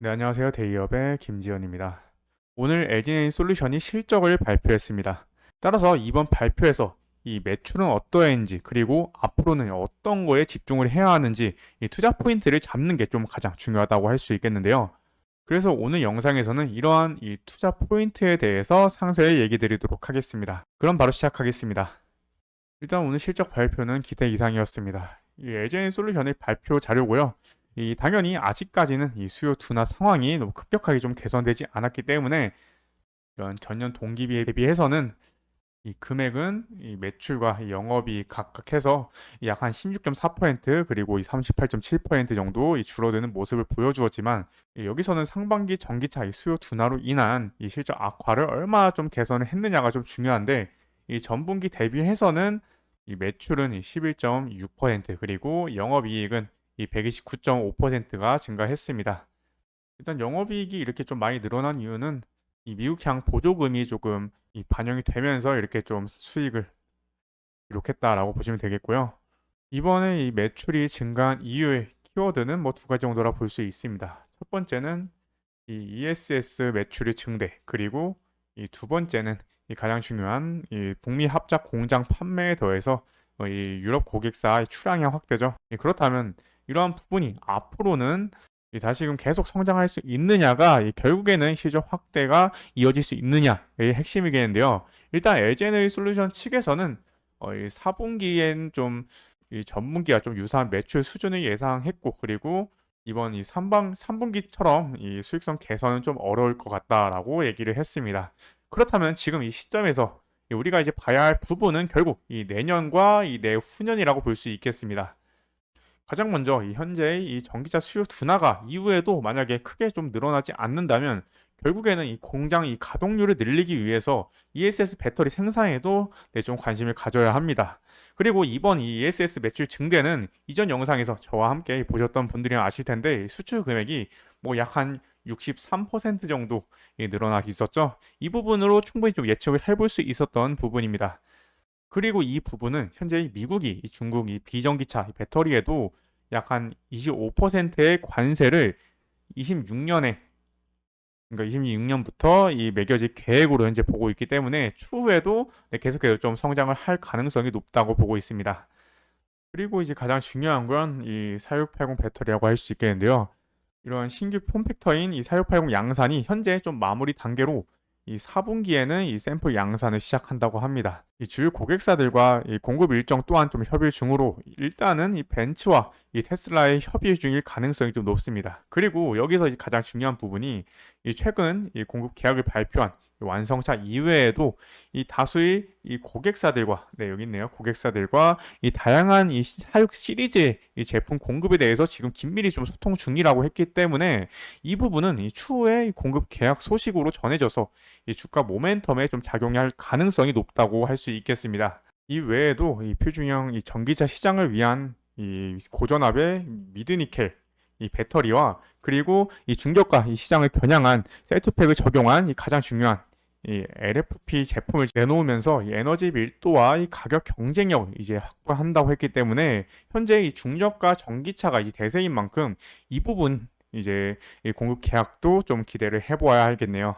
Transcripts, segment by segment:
네, 안녕하세요. 데이업의 김지현입니다. 오늘 LG에너지 솔루션이 실적을 발표했습니다. 따라서 이번 발표에서 이 매출은 어떠했는지, 그리고 앞으로는 어떤 거에 집중을 해야 하는지 이 투자 포인트를 잡는 게 좀 가장 중요하다고 할 수 있겠는데요. 그래서 오늘 영상에서는 이러한 이 투자 포인트에 대해서 상세히 얘기 드리도록 하겠습니다. 그럼 바로 시작하겠습니다. 일단 오늘 실적 발표는 기대 이상이었습니다. 이 LG에너지 솔루션의 발표 자료고요. 당연히 아직까지는 이 수요 둔화 상황이 너무 급격하게 좀 개선되지 않았기 때문에 이런 전년 동기비에 대비해서는 이 금액은 이 매출과 이 영업이익 각각 해서 약 한 16.4% 그리고 이 38.7% 정도 이 줄어드는 모습을 보여주었지만, 여기서는 상반기 전기차 이 수요 둔화로 인한 이 실적 악화를 얼마나 좀 개선을 했느냐가 좀 중요한데, 이 전분기 대비해서는 이 매출은 이 11.6% 그리고 영업이익은 이 129.5%가 증가했습니다. 일단 영업이익이 이렇게 좀 많이 늘어난 이유는 이 미국향 보조금이 조금 이 반영이 되면서 이렇게 좀 수익을 기록했다라고 보시면 되겠고요. 이번에 이 매출이 증가한 이유의 키워드는 뭐 두 가지 정도라 볼 수 있습니다. 첫 번째는 이 ESS 매출의 증대, 그리고 이 두 번째는 이 가장 중요한 이 북미 합작 공장 판매에 더해서 이 유럽 고객사의 출하량 확대죠. 그렇다면 이러한 부분이 앞으로는 다시금 계속 성장할 수 있느냐가 결국에는 시장 확대가 이어질 수 있느냐의 핵심이겠는데요. 일단 LG에너지 솔루션 측에서는 이 4분기엔 좀 이 전분기와 좀 유사한 매출 수준을 예상했고, 그리고 이번 이 3분기처럼 이 수익성 개선은 좀 어려울 것 같다라고 얘기를 했습니다. 그렇다면 지금 이 시점에서 우리가 이제 봐야 할 부분은 결국 이 내년과 이 내후년이라고 볼 수 있겠습니다. 가장 먼저 이 현재의 이 전기차 수요 둔화가 이후에도 만약에 크게 좀 늘어나지 않는다면 결국에는 이 공장 이 가동률을 늘리기 위해서 ESS 배터리 생산에도 좀 관심을 가져야 합니다. 그리고 이번 이 ESS 매출 증대는 이전 영상에서 저와 함께 보셨던 분들이 아실 텐데, 수출 금액이 뭐 약 한 63% 정도 늘어나기 있었죠. 이 부분으로 충분히 좀 예측을 해볼 수 있었던 부분입니다. 그리고 이 부분은 현재 미국이 중국 이 비전기차 배터리에도 약 한 25%의 관세를 26년에, 그러니까 26년부터 이 매겨질 계획으로 현재 보고 있기 때문에 추후에도 계속해서 좀 성장을 할 가능성이 높다고 보고 있습니다. 그리고 이제 가장 중요한 건 이 4680 배터리라고 할 수 있겠는데요. 이런 신규 폼팩터인 이 4680 양산이 현재 좀 마무리 단계로 이 4분기에는 이 샘플 양산을 시작한다고 합니다. 이 주요 고객사들과 이 공급 일정 또한 좀 협의 중으로 일단은 이 벤츠와 이 테슬라의 협의 중일 가능성이 좀 높습니다. 그리고 여기서 이제 가장 중요한 부분이 이 최근 이 공급 계약을 발표한 이 완성차 이외에도 이 다수의 이 고객사들과, 네 여기 있네요, 고객사들과 이 다양한 이 46 시리즈의 이 제품 공급에 대해서 지금 긴밀히 좀 소통 중이라고 했기 때문에 이 부분은 이 추후에 공급 계약 소식으로 전해져서 이 주가 모멘텀에 좀 작용할 가능성이 높다고 할 수 있겠습니다. 이 외에도 이 표준형 이 전기차 시장을 위한 이 고전압의 미드니켈 이 배터리와, 그리고 이 중저가 이 시장을 겨냥한 셀투팩을 적용한 이 가장 중요한 이 LFP 제품을 내놓으면서 이 에너지 밀도와 이 가격 경쟁력 이제 확보한다고 했기 때문에 현재 이 중저가 전기차가 이제 대세인 만큼 이 부분 이제 이 공급 계약도 좀 기대를 해보아야 하겠네요.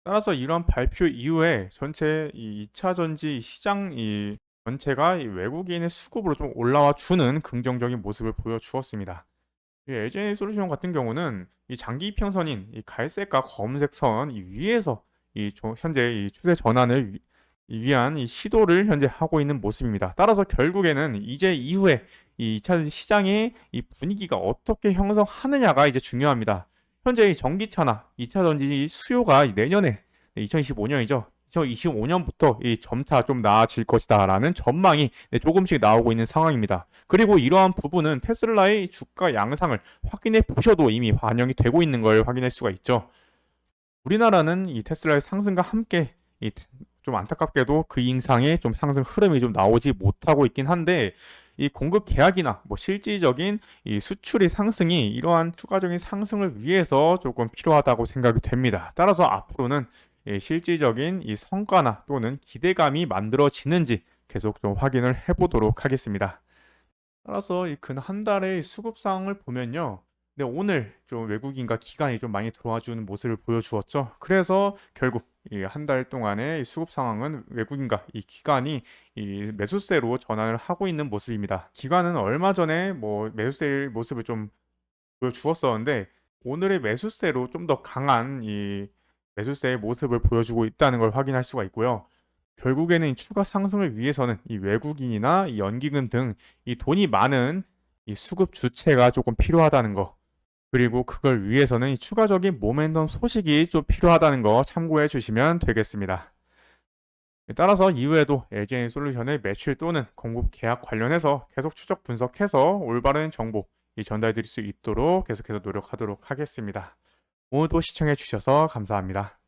따라서 이런 발표 이후에 전체 이 2차 전지 시장 이 전체가 이 외국인의 수급으로 좀 올라와 주는 긍정적인 모습을 보여주었습니다. 이 LG 솔루션 같은 경우는 이 장기 이평선인 이 갈색과 검은색 선 이 위에서 현재 이 추세 전환을 위한 이 시도를 현재 하고 있는 모습입니다. 따라서 결국에는 이제 이후에 이 2차 시장의 이 분위기가 어떻게 형성하느냐가 이제 중요합니다. 현재 이 전기차나 2차 전지 수요가 내년에 2025년이죠. 2025년부터 이 점차 좀 나아질 것이다라는 전망이 조금씩 나오고 있는 상황입니다. 그리고 이러한 부분은 테슬라의 주가 양상을 확인해 보셔도 이미 반영이 되고 있는 걸 확인할 수가 있죠. 우리나라는 이 테슬라의 상승과 함께 좀 안타깝게도 그 인상의 좀 상승 흐름이 좀 나오지 못하고 있긴 한데, 이 공급 계약이나 뭐 실질적인 이 수출의 상승이 이러한 추가적인 상승을 위해서 조금 필요하다고 생각이 됩니다. 따라서 앞으로는 이 실질적인 이 성과나 또는 기대감이 만들어지는지 계속 좀 확인을 해보도록 하겠습니다. 따라서 이 근 한 달의 수급 상황을 보면요. 근데 오늘 좀 외국인과 기관이 좀 많이 들어와 주는 모습을 보여주었죠. 그래서 결국 이 한 달 동안의 이 수급 상황은 외국인과 이 기관이 이 매수세로 전환을 하고 있는 모습입니다. 기관은 얼마 전에 뭐 매수세의 모습을 좀 보여주었었는데 오늘의 매수세로 좀 더 강한 이 매수세의 모습을 보여주고 있다는 걸 확인할 수가 있고요. 결국에는 이 추가 상승을 위해서는 이 외국인이나 이 연기금 등 이 돈이 많은 이 수급 주체가 조금 필요하다는 거. 그리고 그걸 위해서는 이 추가적인 모멘텀 소식이 좀 필요하다는 거 참고해 주시면 되겠습니다. 따라서 이후에도 LG에너지 솔루션의 매출 또는 공급 계약 관련해서 계속 추적 분석해서 올바른 정보 전달 드릴 수 있도록 계속해서 노력하도록 하겠습니다. 오늘도 시청해 주셔서 감사합니다.